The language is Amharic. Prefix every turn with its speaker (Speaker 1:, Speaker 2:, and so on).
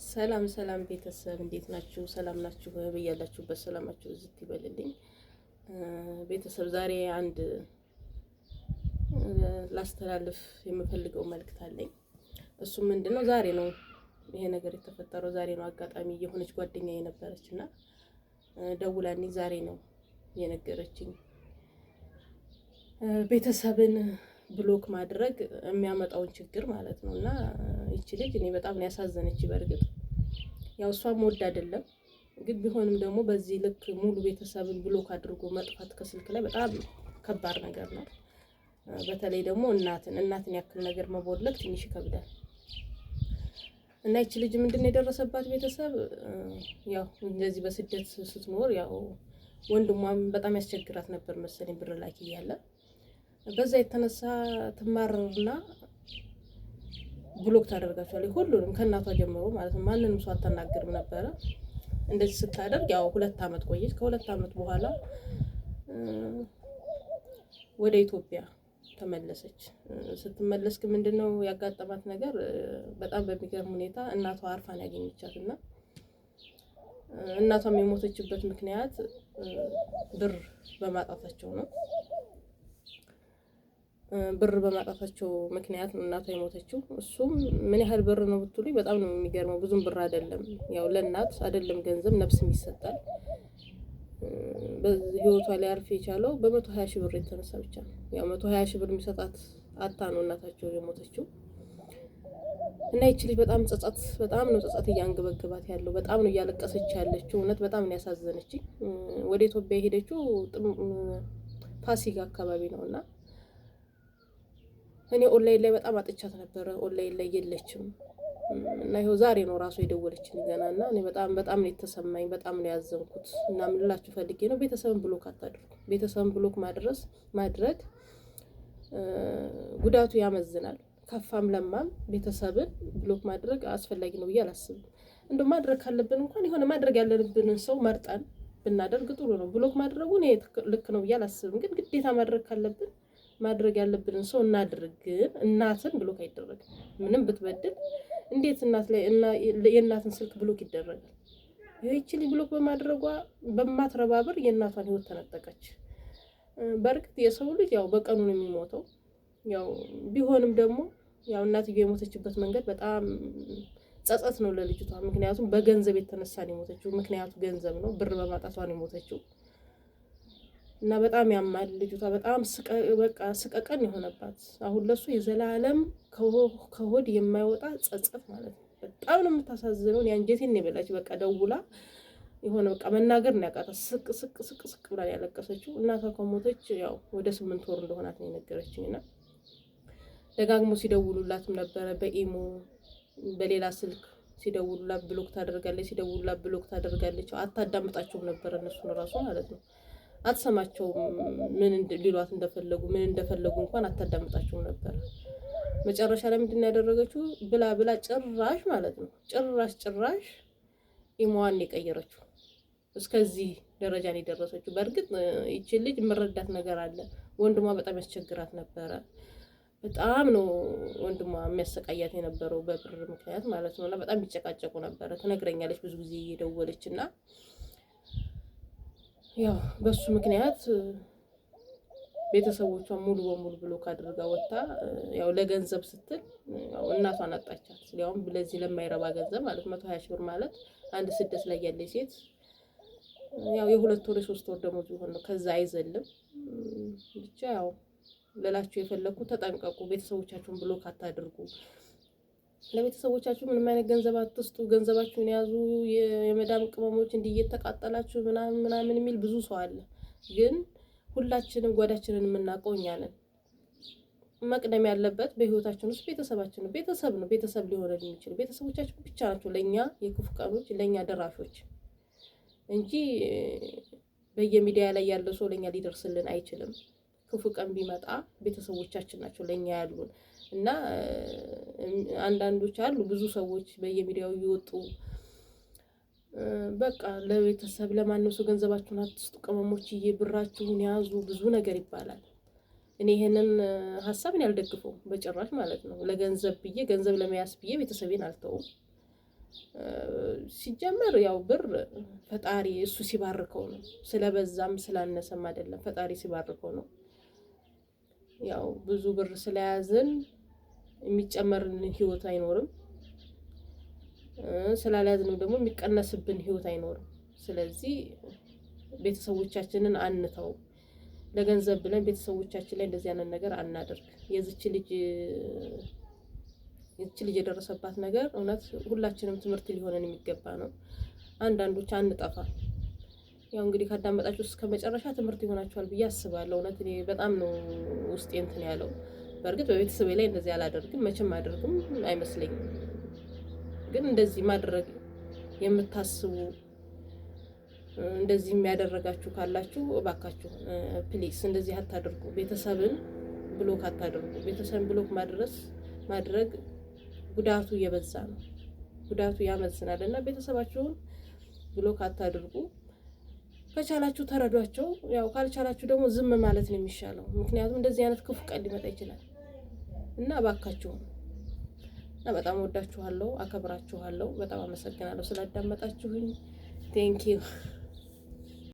Speaker 1: ሰላም ሰላም ቤተሰብ እንዴት ናችሁ? ሰላም ናችሁ? በያላችሁበት ሰላማችሁ ዝት ይበልልኝ። ቤተሰብ ዛሬ አንድ ላስተላልፍ የምፈልገው መልእክት አለኝ። እሱ ምንድነው? ዛሬ ነው ይሄ ነገር የተፈጠረው። ዛሬ ነው አጋጣሚ የሆነች ጓደኛዬ ነበረችና ደውላልኝ ዛሬ ነው የነገረችኝ። ቤተሰብን ብሎክ ማድረግ የሚያመጣውን ችግር ማለት ነው። እና ይቺ ልጅ እኔ በጣም ነው ያሳዘነች። በርግጥ ያው እሷም ወድ አይደለም፣ ግን ቢሆንም ደግሞ በዚህ ልክ ሙሉ ቤተሰብን ብሎክ አድርጎ መጥፋት ከስልክ ላይ በጣም ከባድ ነገር ነው። በተለይ ደግሞ እናትን ያክል ነገር መቦለክ ትንሽ ይከብዳል። እና ይቺ ልጅ ምንድነው የደረሰባት? ቤተሰብ ያው እንደዚህ በስደት ስትኖር ያው ወንድሟም በጣም ያስቸግራት ነበር መሰለኝ ብር ላኪ እያለ በዛ የተነሳ ትማርና ብሎክ ታደርጋቸዋለች። ሁሉንም ከእናቷ ጀምሮ ማለት ነው። ማንንም ሰው አታናግርም ነበረ። እንደዚህ ስታደርግ ያው 2 አመት ቆየች። ከ2 አመት በኋላ ወደ ኢትዮጵያ ተመለሰች። ስትመለስ ግን ምንድነው ያጋጠማት ነገር? በጣም በሚገርም ሁኔታ እናቷ አርፋን ያገኘቻት እና እናቷም የሞተችበት ምክንያት ብር በማጣታቸው ነው። ብር በማጣታቸው ምክንያት እናቷ የሞተችው። እሱም ምን ያህል ብር ነው ብትሉኝ በጣም ነው የሚገርመው። ብዙም ብር አይደለም። ያው ለእናት አይደለም ገንዘብ ነፍስም ይሰጣል። በዚህ ህይወቷ ላይ አርፍ የቻለው በ120 ሺህ ብር የተነሳ ብቻ ነው። ያው 120 ሺህ ብር የሚሰጣት አታ ነው እናታቸው የሞተችው። እና ይቺ ልጅ በጣም ነው ጸጸት እያንገበገባት ያለው። በጣም ነው እያለቀሰች ያለችው። እውነት በጣም ነው ያሳዘነችኝ። ወደ ኢትዮጵያ የሄደችው ፋሲካ አካባቢ ነውና እኔ ኦንላይን ላይ በጣም አጥቻት ነበረ። ኦንላይን ላይ የለችም እና ይሄው ዛሬ ነው ራሱ የደወለችልኝ ገናና እኔ በጣም ነው የተሰማኝ። በጣም ነው ያዘንኩት። እና ምን ልላችሁ ፈልጌ ነው፣ ቤተሰብን ብሎክ አታድርጉ። ቤተሰብን ብሎክ ማድረግ ጉዳቱ ያመዝናል። ከፋም ለማም ቤተሰብን ብሎክ ማድረግ አስፈላጊ ነው ብዬ አላስብም። እንደው ማድረግ ካለብን እንኳን የሆነ ማድረግ ያለብንን ሰው መርጠን ብናደርግ ጥሩ ነው። ብሎክ ማድረጉ እኔ ልክ ነው ብዬ አላስብም። ግን ግዴታ ማድረግ ካለብን ማድረግ ያለብንን ሰው እናድርግ። ግን እናትን ብሎክ አይደረግም። ምንም ብትበድል እንዴት እናት ላይ እና የእናትን ስልክ ብሎክ ይደረጋል? ይህቺ ልጅ ብሎክ በማድረጓ በማትረባብር የእናቷን ህይወት ተነጠቀች። በርግጥ የሰው ልጅ ያው በቀኑ ነው የሚሞተው። ያው ቢሆንም ደግሞ ያው እናትዬ የሞተችበት መንገድ በጣም ጸጸት ነው ለልጅቷ። ምክንያቱም በገንዘብ የተነሳ ነው የሞተችው። ምክንያቱ ገንዘብ ነው። ብር በማጣቷ ነው የሞተችው። እና በጣም ያማል። ልጅቷ በጣም ስቀቀን የሆነባት አሁን ለሱ የዘላለም ከሆድ የማይወጣ ጸጸት ማለት ነው። በጣም ነው የምታሳዝነው። አንጀቴን ነው የበላች። በቃ ደውላ የሆነ በቃ መናገር ነው ያቃታት። ስቅ ብላ ያለቀሰችው። እናቷ ከሞተች ያው ወደ 8 ወር እንደሆናት ነው የነገረችኝና ደጋግሞ ሲደውሉላትም ነበረ በኢሞ በሌላ ስልክ ሲደውሉላት ብሎክ ታደርጋለች። አታዳምጣቸውም ነበር እነሱን ራሱ ማለት ነው። አትሰማቸውም። ምን ሊሏት ምን እንደፈለጉ እንኳን አታዳምጣቸውም ነበር። መጨረሻ ላይ ምንድነው ያደረገችው? ብላ ጭራሽ ማለት ነው ጭራሽ ኢሞዋን የቀየረችው። እስከዚህ ደረጃ ነው የደረሰችው። በእርግጥ ይቺ ልጅ የምረዳት ነገር አለ። ወንድሟ በጣም ያስቸግራት ነበረ። በጣም ነው ወንድሟ የሚያሰቃያት የነበረው በብር ምክንያት ማለት ነውና በጣም ይጨቃጨቁ ነበረ። ትነግረኛለች ብዙ ጊዜ እየደወለችና ያው በሱ ምክንያት ቤተሰቦቿን ሙሉ በሙሉ ብሎክ አድርጋ ወጣ። ያው ለገንዘብ ስትል ያው እናቷን አጣቻት። ያውም ለዚህ ለማይረባ ገንዘብ ማለት 120 ሺህ ብር ማለት አንድ ስደት ላይ ያለች ሴት ያው የ2 ወር የ3 ወር ደሞዝ ቢሆን ነው፣ ከዛ አይዘልም። ብቻ ያው ለላችሁ የፈለኩት ተጠንቀቁ። ቤተሰቦቻችሁን ብሎክ አታድርጉ። ለቤተሰቦቻችሁ ምንም አይነት ገንዘብ አትስጡ። ገንዘባችሁን ያዙ። የመዳም ቅመሞች እንዲየተቃጠላችሁ ምናምን የሚል ብዙ ሰው አለ። ግን ሁላችንም ጓዳችንን የምናውቀው እኛ ነን። መቅደም ያለበት በህይወታችን ውስጥ ቤተሰባችን ነው። ቤተሰብ ሊሆን የሚችል ቤተሰቦቻችን ብቻ ናቸው ለኛ የክፉ ቀኖች ለኛ ደራሾች እንጂ በየሚዲያ ላይ ያለው ሰው ለኛ ሊደርስልን አይችልም። ክፉ ቀን ቢመጣ ቤተሰቦቻችን ናቸው ለኛ ያሉን። እና አንዳንዶች አሉ ብዙ ሰዎች በየሚዲያው እየወጡ በቃ ለቤተሰብ ለማንም ሰው ገንዘባችሁን አትስጡ፣ ቅመሞችዬ ብራችሁን ያዙ፣ ብዙ ነገር ይባላል። እኔ ይሄንን ሐሳብን ያልደግፈው በጭራሽ ማለት ነው። ለገንዘብ ብዬ ገንዘብ ለመያዝ ብዬ ቤተሰቤን አልተውም። ሲጀመር ያው ብር ፈጣሪ እሱ ሲባርከው ነው። ስለበዛም ስላነሰም አይደለም፣ ፈጣሪ ሲባርከው ነው። ያው ብዙ ብር ስለያዝን የሚጨመርን ህይወት አይኖርም፣ ስላልያዝንም ደግሞ የሚቀነስብን ህይወት አይኖርም። ስለዚህ ቤተሰቦቻችንን አንተው፣ ለገንዘብ ብለን ቤተሰቦቻችን ላይ እንደዚህ አይነት ነገር አናደርግ። የዚች ልጅ የደረሰባት ነገር እውነት ሁላችንም ትምህርት ሊሆነን የሚገባ ነው። አንዳንዶች አንጠፋ። ያው እንግዲህ ካዳመጣችሁ እስከ መጨረሻ ትምህርት ይሆናችኋል ብዬ አስባለሁ። እውነት እኔ በጣም ነው ውስጤ እንትን ያለው። በእርግጥ በቤተሰቤ ላይ እንደዚህ አላደርግም፣ መቼም አያደርግም አይመስለኝም። ግን እንደዚህ ማድረግ የምታስቡ እንደዚህ የሚያደረጋችሁ ካላችሁ እባካችሁ ፕሊስ እንደዚህ አታድርጉ። ቤተሰብን ብሎክ አታድርጉ። ቤተሰብን ብሎክ ማድረግ ጉዳቱ እየበዛ ነው። ጉዳቱ ያመዝናል እና ቤተሰባችሁን ብሎክ አታድርጉ። ከቻላችሁ ተረዷቸው። ያው ካልቻላችሁ ደግሞ ዝም ማለት ነው የሚሻለው። ምክንያቱም እንደዚህ አይነት ክፉ ቀን ሊመጣ ይችላል እና እባካችሁ እና በጣም ወዳችኋለሁ፣ አከብራችኋለሁ። በጣም አመሰግናለሁ ስላዳመጣችሁኝ። ቴንኪው